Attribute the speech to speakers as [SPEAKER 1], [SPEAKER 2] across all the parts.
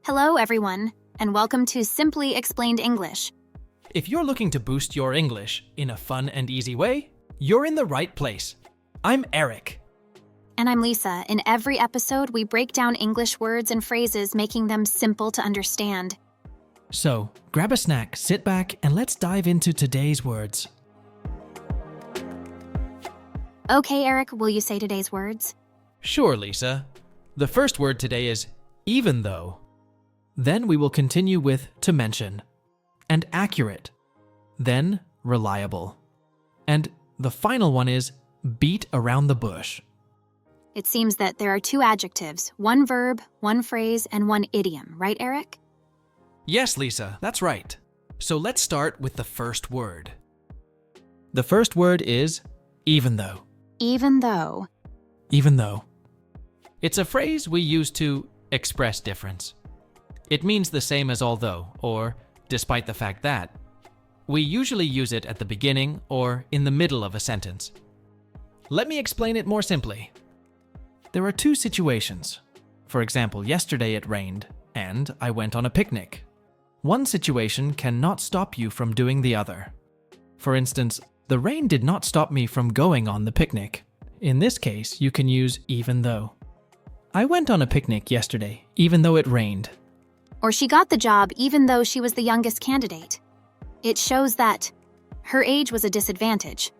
[SPEAKER 1] Hello, everyone, and welcome to Simply Explained English.
[SPEAKER 2] If you're looking to boost your English in a fun and easy way, you're in the right place. I'm Eric.
[SPEAKER 1] And I'm Lisa. In every episode, we break down English words and phrases, making them simple to understand.
[SPEAKER 2] So, grab a snack, sit back, and let's dive into today's words.
[SPEAKER 1] Okay, Eric, will you say today's words?
[SPEAKER 2] Sure, Lisa. The first word today is even though. Then we will continue with to mention, and accurate, then reliable. And the final one is beat around the bush.
[SPEAKER 1] It seems that there are two adjectives, one verb, one phrase, and one idiom, right, Eric?
[SPEAKER 2] Yes, Lisa, that's right. So let's start with the first word. The first word is even though.
[SPEAKER 1] Even though.
[SPEAKER 2] Even though. It's a phrase we use to express difference. It means the same as although, or despite the fact that. We usually use it at the beginning or in the middle of a sentence. Let me explain it more simply. There are two situations. For example, yesterday it rained, and I went on a picnic. One situation cannot stop you from doing the other. For instance, the rain did not stop me from going on the picnic. In this case, you can use even though. I went on a picnic yesterday, even though it rained.
[SPEAKER 1] Or she got the job even though she was the youngest candidate. It shows that her age was a disadvantage,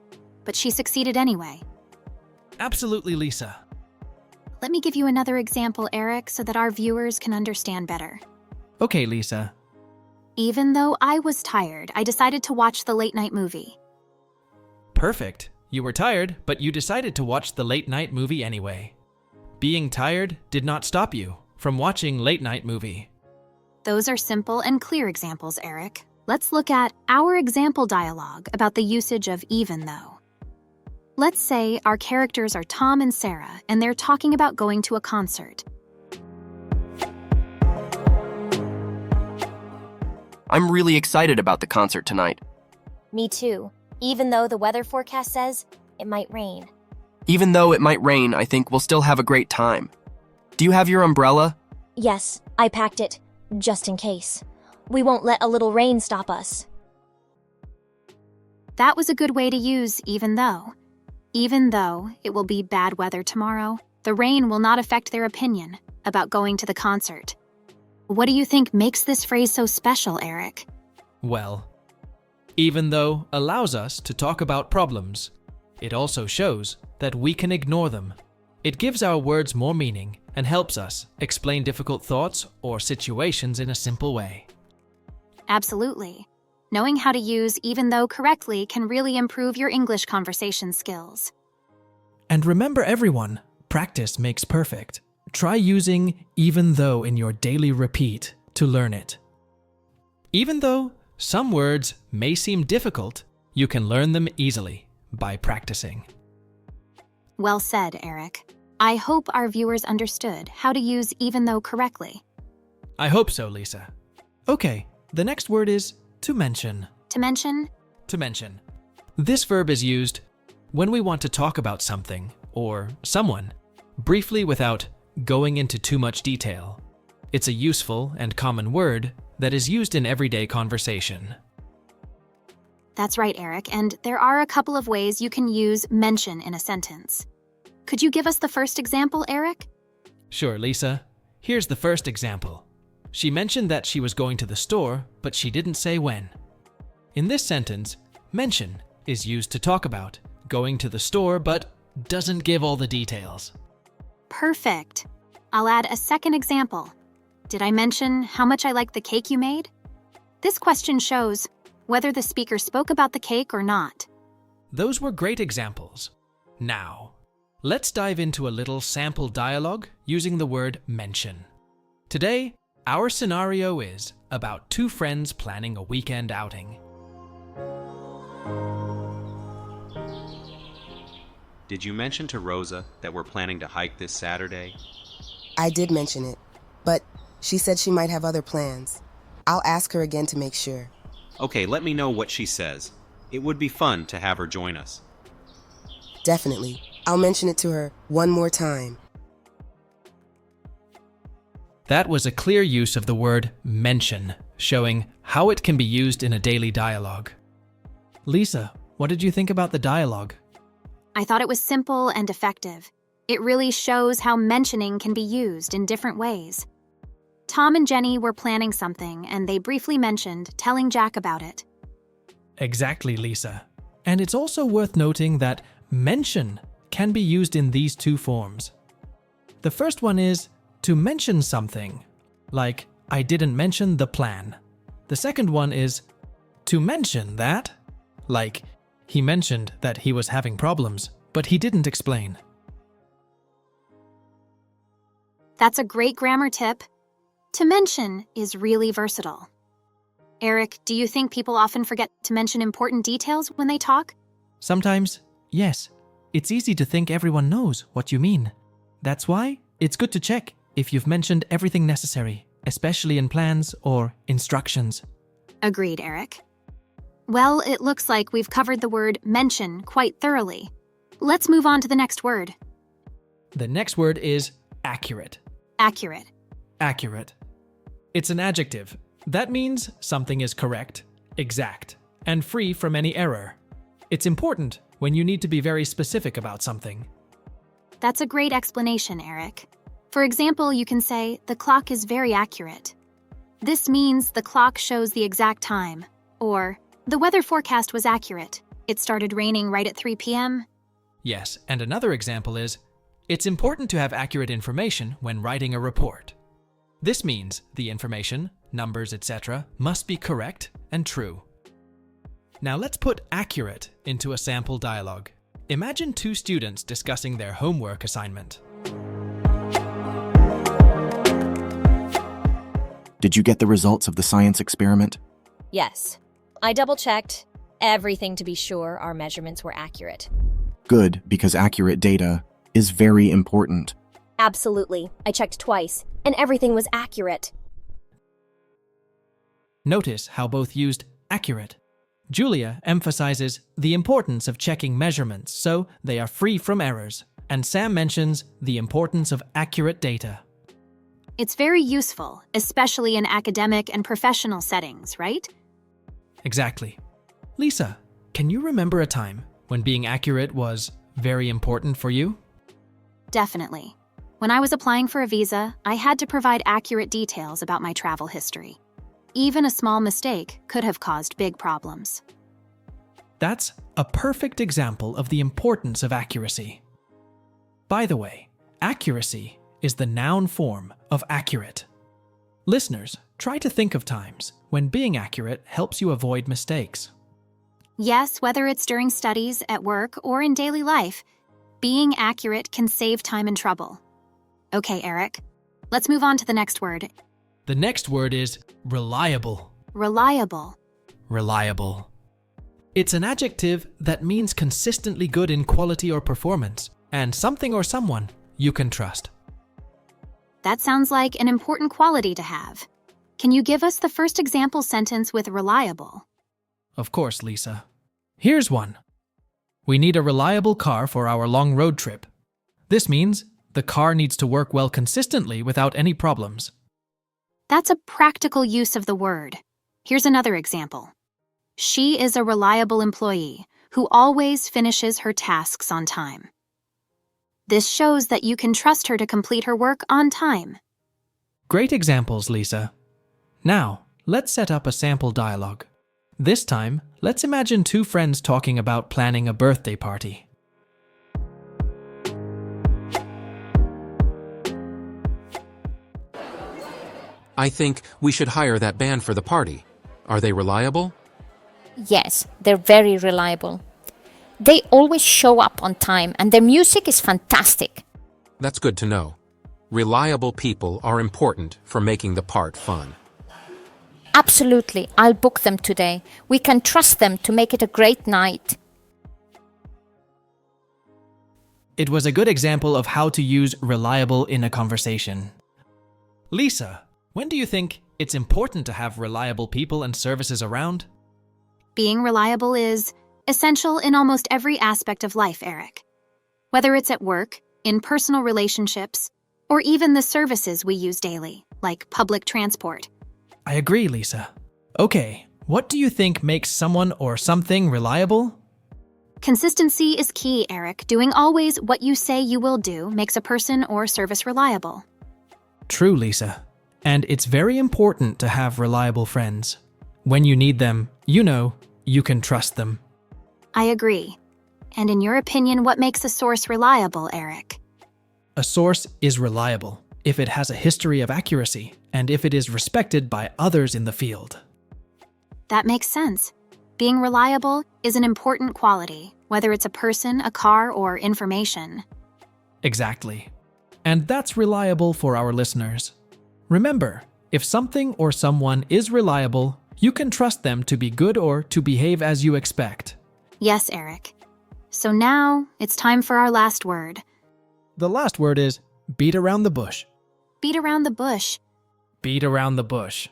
[SPEAKER 1] but she succeeded anyway.
[SPEAKER 2] Absolutely, Lisa.
[SPEAKER 1] Let me give you another example, Eric, so that our viewers can understand better.
[SPEAKER 2] Okay, Lisa.
[SPEAKER 1] Even though I was tired, I decided to watch the late-night movie.
[SPEAKER 2] Perfect. You were tired, but you decided to watch the late-night movie anyway. Being tired did not stop you from watching late-night movie.
[SPEAKER 1] Those are simple and clear examples, Eric. Let's look at our example dialogue about the usage of even though. Let's say our characters are Tom and Sarah, and they're talking about going to a concert.
[SPEAKER 3] I'm really excited about the concert tonight.
[SPEAKER 4] Me too, even though the weather forecast says it might rain.
[SPEAKER 3] Even though it might rain, I think we'll still have a great time. Do you have your umbrella?
[SPEAKER 4] Yes, I packed it, just in case. We won't let a little rain stop us.
[SPEAKER 1] That was a good way to use even though. Even though it will be bad weather tomorrow, the rain will not affect their opinion about going to the concert. What do you think makes this phrase so special, Eric?
[SPEAKER 2] Well, even though allows us to talk about problems, it also shows that we can ignore them. It gives our words more meaning and helps us explain difficult thoughts or situations in a simple way.
[SPEAKER 1] Absolutely. Knowing how to use even though correctly can really improve your English conversation skills.
[SPEAKER 2] And remember everyone, practice makes perfect. Try using even though in your daily repeat to learn it. Even though some words may seem difficult, you can learn them easily by practicing.
[SPEAKER 1] Well said, Eric. I hope our viewers understood how to use even though correctly.
[SPEAKER 2] I hope so, Lisa. Okay, the next word is to mention.
[SPEAKER 1] To mention,
[SPEAKER 2] To mention. This verb is used when we want to talk about something or someone briefly without going into too much detail. It's a useful and common word that is used in everyday conversation.
[SPEAKER 1] that's right, Eric, and there are a couple of ways you can use mention in a sentence. Could you give us the first example, Eric?
[SPEAKER 2] Sure, Lisa. Here's the first example. She mentioned that she was going to the store, but she didn't say when. In this sentence, mention is used to talk about going to the store, but doesn't give all the details.
[SPEAKER 1] Perfect. I'll add a second example. Did I mention how much I like the cake you made? This question shows whether the speaker spoke about the cake or not.
[SPEAKER 2] Those were great examples. Now, let's dive into a little sample dialogue using the word mention. Today, our scenario is about two friends planning a weekend outing.
[SPEAKER 5] Did you mention to Rosa that we're planning to hike this Saturday?
[SPEAKER 6] I did mention it, but she said she might have other plans. I'll ask her again to make sure.
[SPEAKER 5] Okay, let me know what she says. It would be fun to have her join us.
[SPEAKER 6] Definitely. I'll mention it to her one more time.
[SPEAKER 2] That was a clear use of the word mention, showing how it can be used in a daily dialogue. Lisa, what did you think about the dialogue?
[SPEAKER 1] I thought it was simple and effective. It really shows how mentioning can be used in different ways. Tom and Jenny were planning something, and they briefly mentioned telling Jack about it.
[SPEAKER 2] Exactly, Lisa. And it's also worth noting that mention can be used in these two forms. The first one is to mention something, like I didn't mention the plan. The second one is to mention that, like he mentioned that he was having problems, but he didn't explain.
[SPEAKER 1] That's a great grammar tip. To mention is really versatile. Eric, do you think people often forget to mention important details when they talk?
[SPEAKER 2] Sometimes, yes. It's easy to think everyone knows what you mean. That's why it's good to check if you've mentioned everything necessary, especially in plans or instructions.
[SPEAKER 1] Agreed, Eric. Well, it looks like we've covered the word mention quite thoroughly. Let's move on to the next word.
[SPEAKER 2] The next word is accurate.
[SPEAKER 1] Accurate.
[SPEAKER 2] Accurate. It's an adjective. That means something is correct, exact, and free from any error. It's important when you need to be very specific about something.
[SPEAKER 1] That's a great explanation, Eric. For example, you can say, the clock is very accurate. This means the clock shows the exact time. Or, the weather forecast was accurate. It started raining right at 3 p.m.
[SPEAKER 2] Yes, and another example is, it's important to have accurate information when writing a report. This means the information, numbers, etc., must be correct and true. Now let's put accurate into a sample dialogue. Imagine two students discussing their homework assignment.
[SPEAKER 7] Did you get the results of the science experiment?
[SPEAKER 4] Yes. I double-checked everything to be sure our measurements were accurate.
[SPEAKER 7] Good, because accurate data is very important.
[SPEAKER 4] Absolutely. I checked twice, and everything was accurate.
[SPEAKER 2] Notice how both used accurate. Julia emphasizes the importance of checking measurements so they are free from errors, and Sam mentions the importance of accurate data.
[SPEAKER 1] It's very useful, especially in academic and professional settings, right?
[SPEAKER 2] Exactly. Lisa, can you remember a time when being accurate was very important for you?
[SPEAKER 1] Definitely. When I was applying for a visa, I had to provide accurate details about my travel history. Even a small mistake could have caused big problems.
[SPEAKER 2] That's a perfect example of the importance of accuracy. By the way, accuracy is the noun form of accurate. Listeners, try to think of times when being accurate helps you avoid mistakes.
[SPEAKER 1] Yes, whether it's during studies, at work, or in daily life, being accurate can save time and trouble. Okay, Eric, let's move on to the next word.
[SPEAKER 2] The next word is reliable.
[SPEAKER 1] Reliable.
[SPEAKER 2] Reliable. It's an adjective that means consistently good in quality or performance, and something or someone you can trust.
[SPEAKER 1] That sounds like an important quality to have. Can you give us the first example sentence with reliable?
[SPEAKER 2] Of course, Lisa. Here's one. We need a reliable car for our long road trip. This means the car needs to work well consistently without any problems.
[SPEAKER 1] That's a practical use of the word. Here's another example. She is a reliable employee who always finishes her tasks on time. This shows that you can trust her to complete her work on time.
[SPEAKER 2] Great examples, Lisa. Now, let's set up a sample dialogue. This time, let's imagine two friends talking about planning a birthday party.
[SPEAKER 8] I think we should hire that band for the party. Are they reliable?
[SPEAKER 9] Yes, they're very reliable. They always show up on time and their music is fantastic.
[SPEAKER 8] That's good to know. Reliable people are important for making the part fun.
[SPEAKER 9] Absolutely, I'll book them today. We can trust them to make it a great night.
[SPEAKER 2] It was a good example of how to use reliable in a conversation. Lisa, when do you think it's important to have reliable people and services around?
[SPEAKER 1] Being reliable is essential in almost every aspect of life, Eric. Whether it's at work, in personal relationships, or even the services we use daily, like public transport.
[SPEAKER 2] I agree, Lisa. Okay, what do you think makes someone or something reliable?
[SPEAKER 1] Consistency is key, Eric. Doing always what you say you will do makes a person or service reliable.
[SPEAKER 2] True, Lisa. And it's very important to have reliable friends. When you need them, you can trust them.
[SPEAKER 1] I agree. And in your opinion, what makes a source reliable, Eric?
[SPEAKER 2] A source is reliable if it has a history of accuracy and if it is respected by others in the field.
[SPEAKER 1] That makes sense. Being reliable is an important quality, whether it's a person, a car, or information.
[SPEAKER 2] Exactly. And that's reliable for our listeners. Remember, if something or someone is reliable, you can trust them to be good or to behave as you expect.
[SPEAKER 1] Yes, Eric. So now it's time for our last word.
[SPEAKER 2] The last word is beat around the bush.
[SPEAKER 1] Beat around the bush.
[SPEAKER 2] Beat around the bush.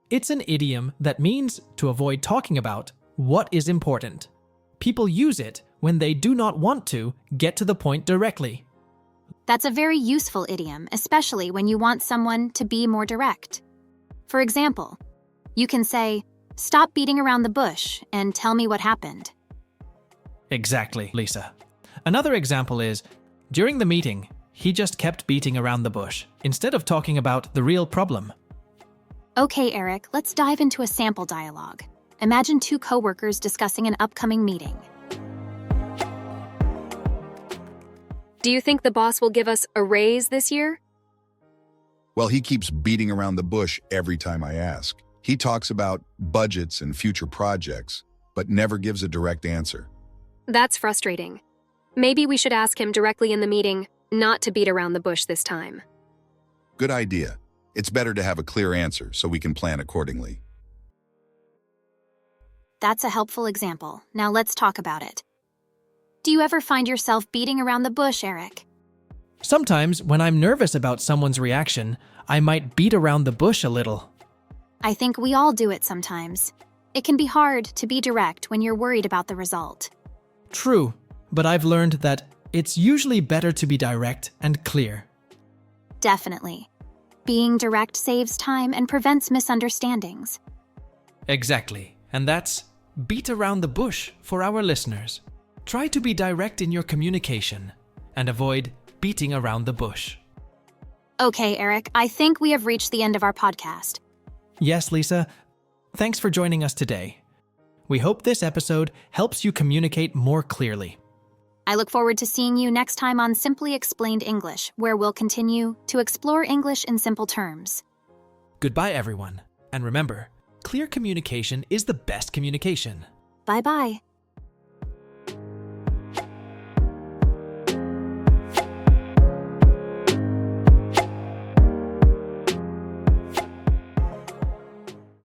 [SPEAKER 2] It's an idiom that means to avoid talking about what is important. People use it when they do not want to get to the point directly.
[SPEAKER 1] That's a very useful idiom, especially when you want someone to be more direct. For example, you can say, "Stop beating around the bush and tell me what happened."
[SPEAKER 2] Exactly, Lisa. Another example is, during the meeting, he just kept beating around the bush instead of talking about the real problem.
[SPEAKER 1] Okay, Eric, let's dive into a sample dialogue. Imagine two coworkers discussing an upcoming meeting.
[SPEAKER 10] Do you think the boss will give us a raise this year?
[SPEAKER 11] Well, he keeps beating around the bush every time I ask. He talks about budgets and future projects, but never gives a direct answer.
[SPEAKER 10] That's frustrating. Maybe we should ask him directly in the meeting not to beat around the bush this time.
[SPEAKER 11] Good idea. It's better to have a clear answer so we can plan accordingly.
[SPEAKER 1] That's a helpful example. Now let's talk about it. Do you ever find yourself beating around the bush, Eric?
[SPEAKER 2] Sometimes, when I'm nervous about someone's reaction, I might beat around the bush a little.
[SPEAKER 1] I think we all do it sometimes. It can be hard to be direct when you're worried about the result.
[SPEAKER 2] True, but I've learned that it's usually better to be direct and clear.
[SPEAKER 1] Definitely. Being direct saves time and prevents misunderstandings.
[SPEAKER 2] Exactly, and that's beat around the bush for our listeners. Try to be direct in your communication and avoid beating around the bush.
[SPEAKER 1] Okay, Eric, I think we have reached the end of our podcast.
[SPEAKER 2] Yes, Lisa. Thanks for joining us today. We hope this episode helps you communicate more clearly.
[SPEAKER 1] I look forward to seeing you next time on Simply Explained English, where we'll continue to explore English in simple terms.
[SPEAKER 2] Goodbye, everyone. And remember, clear communication is the best communication.
[SPEAKER 1] Bye-bye.